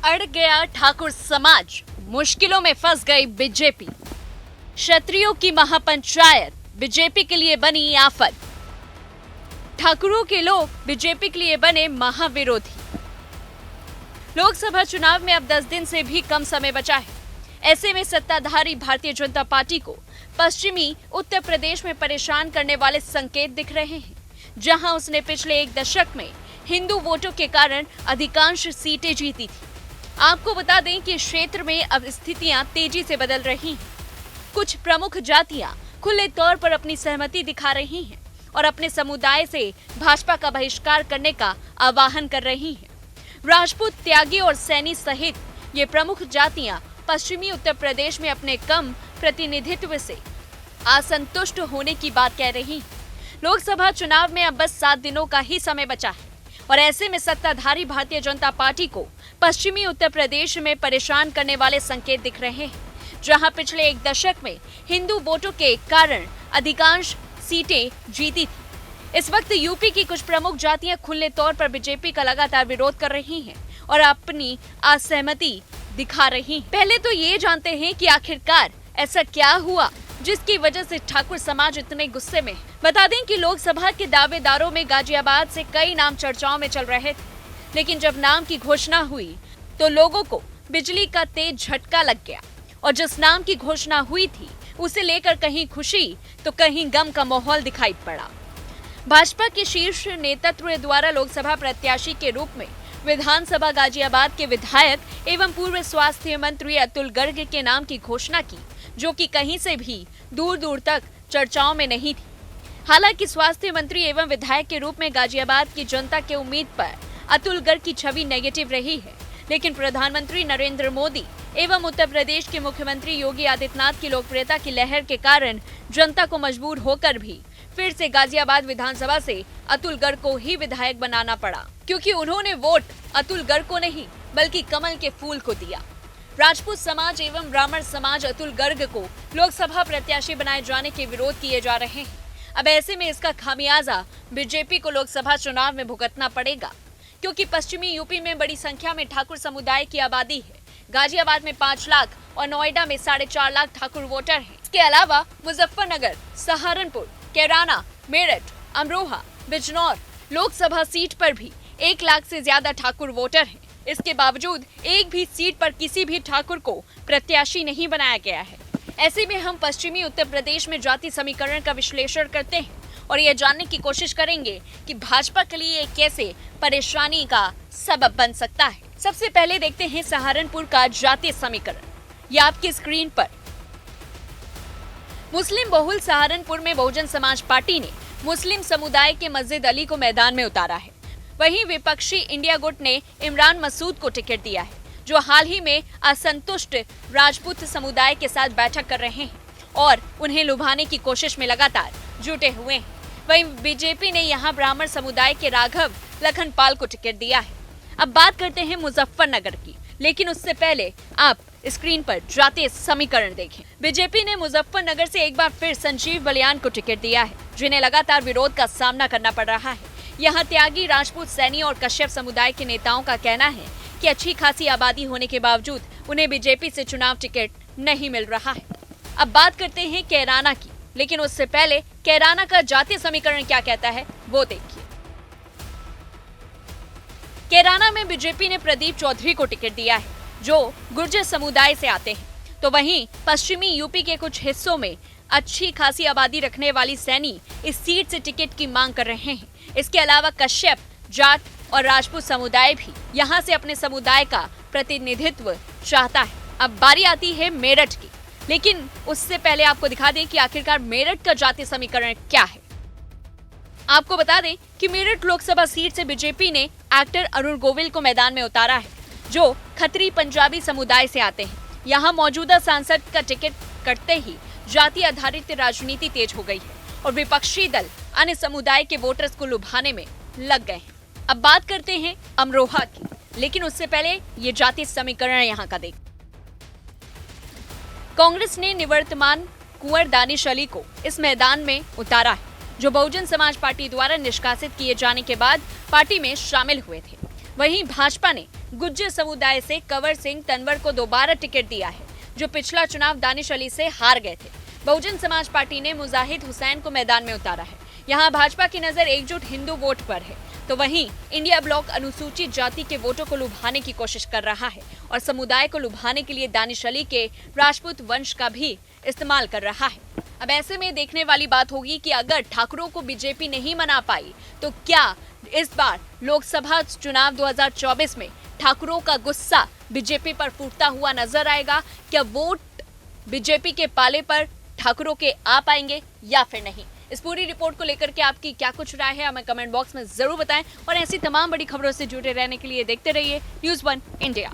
अड़ गया ठाकुर समाज, मुश्किलों में फंस गई बीजेपी। क्षत्रियों की महापंचायत बीजेपी के लिए बनी आफत। ठाकुरों के लोग बीजेपी के लिए बने महाविरोधी। लोकसभा चुनाव में अब 10 दिन से भी कम समय बचा है। ऐसे में सत्ताधारी भारतीय जनता पार्टी को पश्चिमी उत्तर प्रदेश में परेशान करने वाले संकेत दिख रहे हैं, जहां उसने पिछले एक दशक में हिंदू वोटों के कारण अधिकांश सीटें जीती थी। आपको बता दें कि क्षेत्र में अब स्थितियां तेजी से बदल रही हैं। कुछ प्रमुख जातियां खुले तौर पर अपनी सहमति दिखा रही हैं और अपने समुदाय से भाजपा का बहिष्कार करने का आह्वान कर रही हैं। राजपूत, त्यागी और सैनी सहित ये प्रमुख जातियां पश्चिमी उत्तर प्रदेश में अपने कम प्रतिनिधित्व से असंतुष्ट होने की बात कह रही हैं। लोकसभा चुनाव में अब बस 7 दिनों का ही समय बचा है और ऐसे में सत्ताधारी भारतीय जनता पार्टी को पश्चिमी उत्तर प्रदेश में परेशान करने वाले संकेत दिख रहे हैं, जहां पिछले एक दशक में हिंदू वोटों के कारण अधिकांश सीटें जीती थी। इस वक्त यूपी की कुछ प्रमुख जातियां खुले तौर पर बीजेपी का लगातार विरोध कर रही हैं और अपनी असहमति दिखा रही हैं। पहले तो ये जानते हैं कि आखिरकार ऐसा क्या हुआ जिसकी वजह से ठाकुर समाज इतने गुस्से में है। बता दें कि लोकसभा के दावेदारों में गाजियाबाद से कई नाम चर्चाओं में चल रहे थे, लेकिन जब नाम की घोषणा हुई तो लोगों को बिजली का तेज झटका लग गया और जिस नाम की घोषणा हुई थी उसे लेकर कहीं खुशी तो कहीं गम का माहौल दिखाई पड़ा। भाजपा के शीर्ष नेतृत्व द्वारा लोकसभा प्रत्याशी के रूप में विधानसभा गाजियाबाद के विधायक एवं पूर्व स्वास्थ्य मंत्री अतुल गर्ग के नाम की घोषणा की, जो कि कहीं से भी दूर दूर तक चर्चाओं में नहीं थी। हालांकि स्वास्थ्य मंत्री एवं विधायक के रूप में गाजियाबाद की जनता के उम्मीद पर अतुल गर्ग की छवि नेगेटिव रही है, लेकिन प्रधानमंत्री नरेंद्र मोदी एवं उत्तर प्रदेश के मुख्यमंत्री योगी आदित्यनाथ की लोकप्रियता की लहर के कारण जनता को मजबूर होकर भी फिर से गाजियाबाद विधानसभा से अतुल गर्ग को ही विधायक बनाना पड़ा, क्योंकि उन्होंने वोट अतुल गर्ग को नहीं बल्कि कमल के फूल को दिया। राजपूत समाज एवं ब्राह्मण समाज अतुल गर्ग को लोकसभा प्रत्याशी बनाए जाने के विरोध किए जा रहे हैं। अब ऐसे में इसका खामियाजा बीजेपी को लोकसभा चुनाव में भुगतना पड़ेगा, क्योंकि पश्चिमी यूपी में बड़ी संख्या में ठाकुर समुदाय की आबादी है। गाजियाबाद में 5 लाख और नोएडा में 4.5 लाख ठाकुर वोटर हैं। इसके अलावा मुजफ्फरनगर, सहारनपुर, कैराना, मेरठ, अमरोहा, बिजनौर लोकसभा सीट पर भी 1 लाख से ज्यादा ठाकुर वोटर हैं। इसके बावजूद एक भी सीट पर किसी भी ठाकुर को प्रत्याशी नहीं बनाया गया है। ऐसे में हम पश्चिमी उत्तर प्रदेश में जाति समीकरण का विश्लेषण करते हैं और ये जानने की कोशिश करेंगे कि भाजपा के लिए कैसे परेशानी का सबब बन सकता है। सबसे पहले देखते हैं सहारनपुर का जातीय समीकरण। ये आपकी स्क्रीन पर। मुस्लिम बहुल सहारनपुर में बहुजन समाज पार्टी ने मुस्लिम समुदाय के मस्जिद अली को मैदान में उतारा है। वहीं विपक्षी इंडिया गुट ने इमरान मसूद को टिकट दिया है, जो हाल ही में असंतुष्ट राजपूत समुदाय के साथ बैठक कर रहे हैं और उन्हें लुभाने की कोशिश में लगातार जुटे हुए हैं। वहीं बीजेपी ने यहां ब्राह्मण समुदाय के राघव लखनपाल को टिकट दिया है। अब बात करते हैं मुजफ्फरनगर की, लेकिन उससे पहले आप स्क्रीन पर जातीय समीकरण देखें। बीजेपी ने मुजफ्फरनगर से एक बार फिर संजीव बलियान को टिकट दिया है, जिन्हें लगातार विरोध का सामना करना पड़ रहा है। यहाँ त्यागी, राजपूत, सैनी और कश्यप समुदाय के नेताओं का कहना है कि अच्छी खासी आबादी होने के बावजूद उन्हें बीजेपी से चुनाव टिकट नहीं मिल रहा है। अब बात करते हैं कैराना की, लेकिन उससे पहले कैराना का जातीय समीकरण क्या कहता है वो देखिए। कैराना में बीजेपी ने प्रदीप चौधरी को टिकट दिया है, जो गुर्जर समुदाय से आते हैं। तो वहीं पश्चिमी यूपी के कुछ हिस्सों में अच्छी खासी आबादी रखने वाली सैनी इस सीट से टिकट की मांग कर रहे हैं। इसके अलावा कश्यप, जाट और राजपूत समुदाय भी यहां से अपने समुदाय का प्रतिनिधित्व चाहता है। अब बारी आती है मेरठ की, लेकिन उससे पहले आपको दिखा दें कि आखिरकार मेरठ का जातीय समीकरण क्या है। आपको बता दें कि मेरठ लोकसभा सीट से बीजेपी ने एक्टर अरुण गोविल को मैदान में उतारा है, जो खत्री पंजाबी समुदाय से आते हैं। यहाँ मौजूदा सांसद का टिकट कटते ही जाति आधारित राजनीति तेज हो गई है और विपक्षी दल अन्य समुदाय के वोटर्स को लुभाने में लग गए हैं। अब बात करते हैं अमरोहा की, लेकिन उससे पहले ये जातीय समीकरण यहाँ का देख। कांग्रेस ने निवर्तमान कुंवर दानिश अली को इस मैदान में उतारा है, जो बहुजन समाज पार्टी द्वारा निष्कासित किए जाने के बाद पार्टी में शामिल हुए थे। वहीं भाजपा ने गुज्जर समुदाय से कंवर सिंह तंवर को दोबारा टिकट दिया है, जो पिछला चुनाव दानिश अली से हार गए थे। बहुजन समाज पार्टी ने मुजाहिद हुसैन को मैदान में उतारा है। यहाँ भाजपा की नजर एकजुट हिंदू वोट पर है, तो वहीं इंडिया ब्लॉक अनुसूचित जाति के वोटों को लुभाने की कोशिश कर रहा है और समुदाय को लुभाने के लिए दानिश अली के राजपूत वंश का भी इस्तेमाल कर रहा है। अब ऐसे में देखने वाली बात होगी कि अगर ठाकुरों को बीजेपी नहीं मना पाई तो क्या इस बार लोकसभा चुनाव 2024 में ठाकुरों का गुस्सा बीजेपी पर फूटता हुआ नजर आएगा? क्या वोट बीजेपी के पाले पर ठाकुरों के आ पाएंगे या फिर नहीं? इस पूरी रिपोर्ट को लेकर के आपकी क्या कुछ राय है, हमें कमेंट बॉक्स में जरूर बताएं और ऐसी तमाम बड़ी खबरों से जुड़े रहने के लिए देखते रहिए न्यूज़ 1 इंडिया।